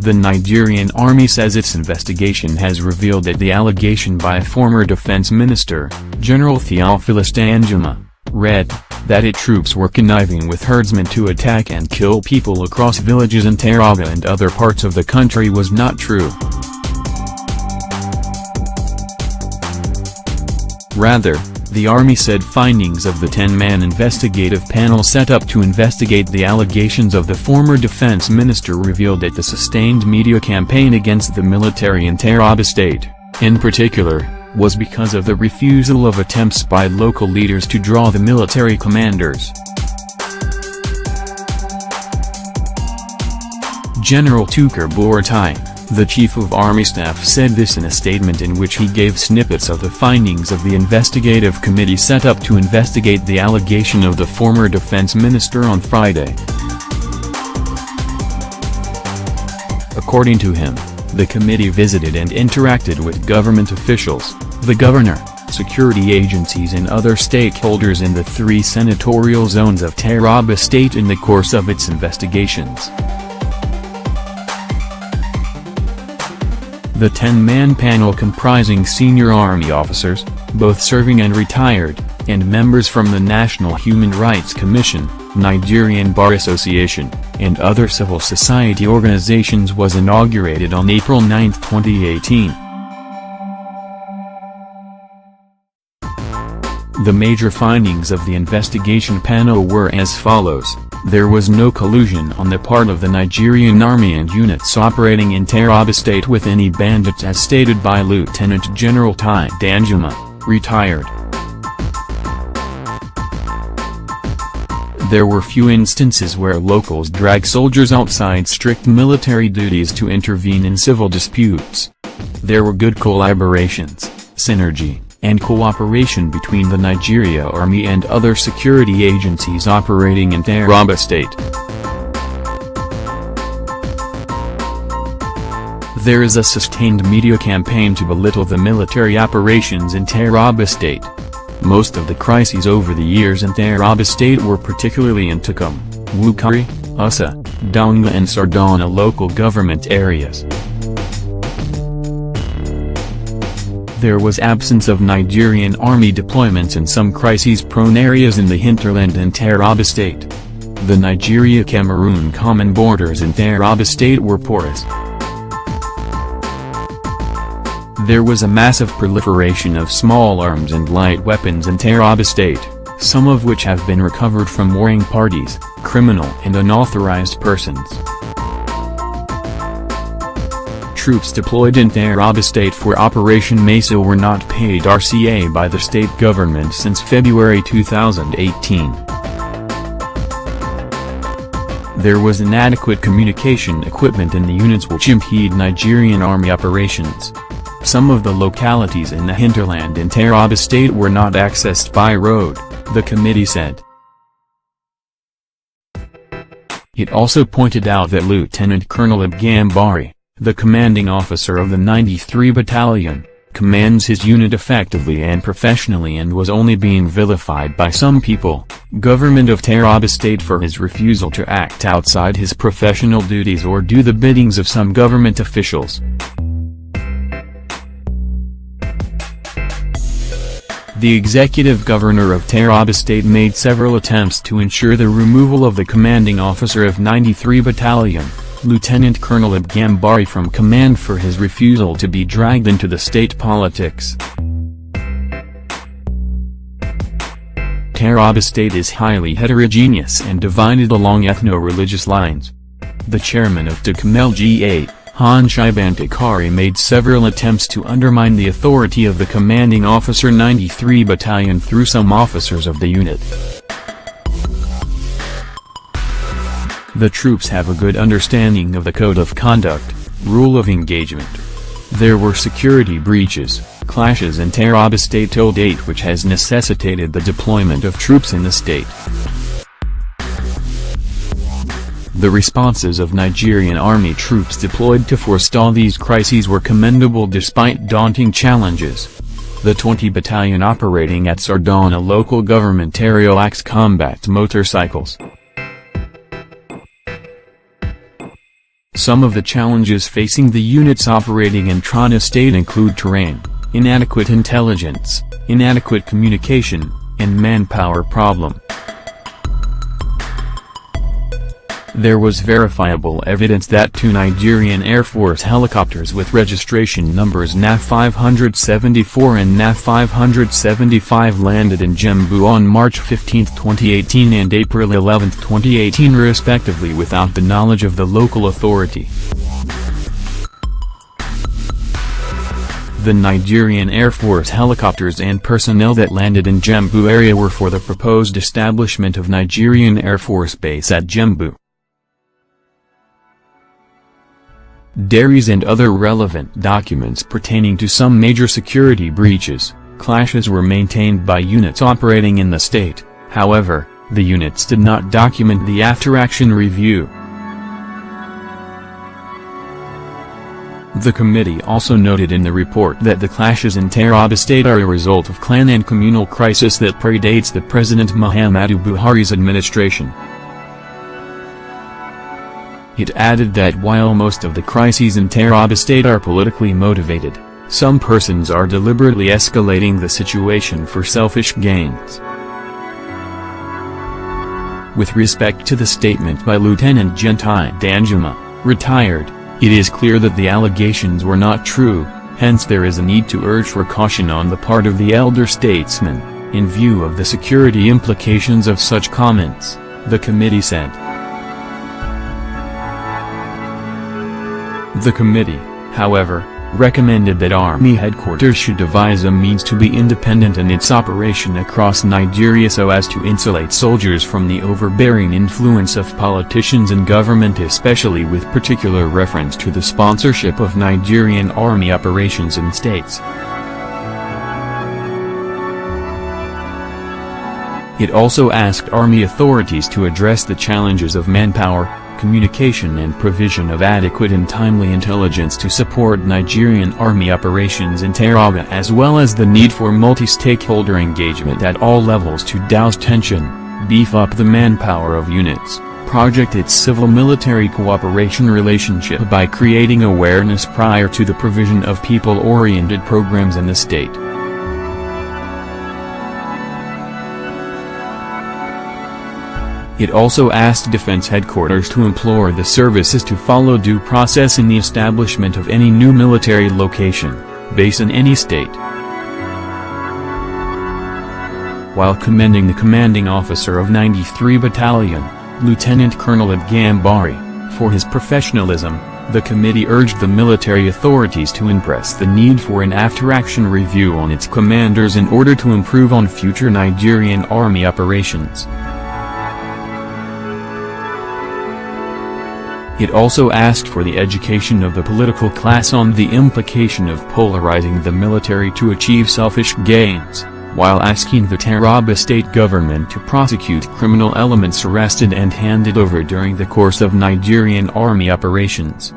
The Nigerian Army says its investigation has revealed that the allegation by former Defense Minister, General TY Danjuma, read, that its troops were conniving with herdsmen to attack and kill people across villages in Taraba and other parts of the country was not true. Rather, the Army said findings of the 10-man investigative panel set up to investigate the allegations of the former defense minister revealed that the sustained media campaign against the military in Taraba State, in particular, was because of the refusal of attempts by local leaders to draw the military commanders. General TY, the Chief of Army Staff, said this in a statement in which he gave snippets of the findings of the investigative committee set up to investigate the allegation of the former defense minister on Friday. According to him, the committee visited and interacted with government officials, the governor, security agencies and other stakeholders in the 3 senatorial zones of Taraba State in the course of its investigations. The 10-man panel comprising senior Army officers, both serving and retired, and members from the National Human Rights Commission, Nigerian Bar Association, and other civil society organizations was inaugurated on April 9, 2018. The major findings of the investigation panel were as follows. There was no collusion on the part of the Nigerian Army and units operating in Taraba State with any bandits as stated by Lieutenant General TY Danjuma, retired. There were few instances where locals drag soldiers outside strict military duties to intervene in civil disputes. There were good collaborations, synergy, and cooperation between the Nigeria Army and other security agencies operating in Taraba State. There is a sustained media campaign to belittle the military operations in Taraba State. Most of the crises over the years in Taraba State were particularly in Tukum, Wukari, Usa, Donga and Sardana local government areas. There was absence of Nigerian Army deployments in some crisis-prone areas in the hinterland and Taraba State. The Nigeria-Cameroon common borders in Taraba State were porous. There was a massive proliferation of small arms and light weapons in Taraba State, some of which have been recovered from warring parties, criminal and unauthorized persons. Troops deployed in Taraba State for Operation Mesa were not paid RCA by the state government since February 2018. There was inadequate communication equipment in the units which impede Nigerian Army operations. Some of the localities in the hinterland in Taraba State were not accessed by road, the committee said. It also pointed out that Lieutenant Colonel Gambari, the commanding officer of the 93 Battalion, commands his unit effectively and professionally and was only being vilified by some people, government of Taraba State, for his refusal to act outside his professional duties or do the biddings of some government officials. The executive governor of Taraba State made several attempts to ensure the removal of the commanding officer of 93 Battalion, Lieutenant Colonel Gambari, from command for his refusal to be dragged into the state politics. Taraba State is highly heterogeneous and divided along ethno-religious lines. The chairman of Tukum LGA, Hanshibantakari, made several attempts to undermine the authority of the commanding officer 93 Battalion through some officers of the unit. The troops have a good understanding of the code of conduct, rule of engagement. There were security breaches, clashes in Taraba State till date, which has necessitated the deployment of troops in the state. The responses of Nigerian Army troops deployed to forestall these crises were commendable despite daunting challenges. The 20 Battalion operating at Sardana local government area lacks combat motorcycles. Some of the challenges facing the units operating in Taraba State include terrain, inadequate intelligence, inadequate communication, and manpower problem. There was verifiable evidence that 2 Nigerian Air Force helicopters with registration numbers NAF 574 and NAF 575 landed in Gembu on March 15, 2018 and April 11, 2018 respectively without the knowledge of the local authority. The Nigerian Air Force helicopters and personnel that landed in Gembu area were for the proposed establishment of Nigerian Air Force Base at Gembu. Diaries and other relevant documents pertaining to some major security breaches, clashes were maintained by units operating in the state. However, the units did not document the after-action review. The committee also noted in the report that the clashes in Taraba State are a result of clan and communal crisis that predates the President Muhammadu Buhari's administration. It added that while most of the crises in Taraba State are politically motivated, some persons are deliberately escalating the situation for selfish gains. With respect to the statement by Lieutenant General TY Danjuma, retired, it is clear that the allegations were not true, hence there is a need to urge for caution on the part of the elder statesman, in view of the security implications of such comments, the committee said. The committee, however, recommended that Army headquarters should devise a means to be independent in its operation across Nigeria so as to insulate soldiers from the overbearing influence of politicians and government, especially with particular reference to the sponsorship of Nigerian Army operations in states. It also asked Army authorities to address the challenges of manpower, communication and provision of adequate and timely intelligence to support Nigerian Army operations in Taraba, as well as the need for multi-stakeholder engagement at all levels to douse tension, beef up the manpower of units, project its civil-military cooperation relationship by creating awareness prior to the provision of people-oriented programs in the state. It also asked Defense Headquarters to implore the services to follow due process in the establishment of any new military location, base in any state. While commending the commanding officer of 93 Battalion, Lieutenant Colonel Gambari, for his professionalism, the committee urged the military authorities to impress the need for an after-action review on its commanders in order to improve on future Nigerian Army operations. It also asked for the education of the political class on the implication of polarizing the military to achieve selfish gains, while asking the Taraba State government to prosecute criminal elements arrested and handed over during the course of Nigerian Army operations.